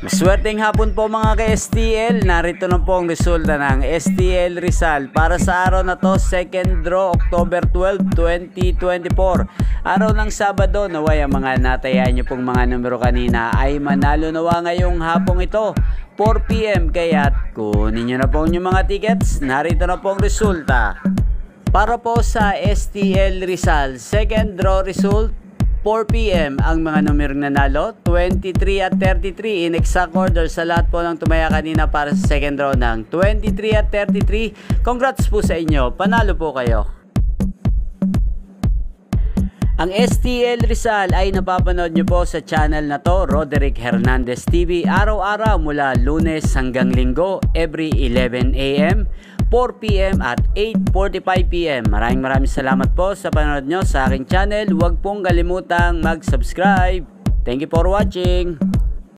Maswerteng hapon po mga ka-STL. Narito na po ang resulta ng STL Rizal para sa araw na to, second draw, October 12, 2024. Araw ng Sabado, naway ang mga natayaan nyo pong mga numero kanina ay manalo nawa ngayong hapong ito, 4 PM. Kaya't kunin nyo na po yung mga tickets. Narito na po ang resulta. Para po sa STL Rizal, second draw result, 4 PM ang mga numerong nanalo, 23 at 33 in exact order sa lahat po ng tumaya kanina para sa second round ng 23 at 33. Congrats po sa inyo, panalo po kayo. Ang STL Rizal ay napapanood nyo po sa channel na to, Roderick Hernandez TV, araw-araw mula Lunes hanggang Linggo, every 11 AM, 4 PM at 8:45 PM. Maraming salamat po sa panonood nyo sa aking channel. Huwag pong kalimutang mag-subscribe. Thank you for watching.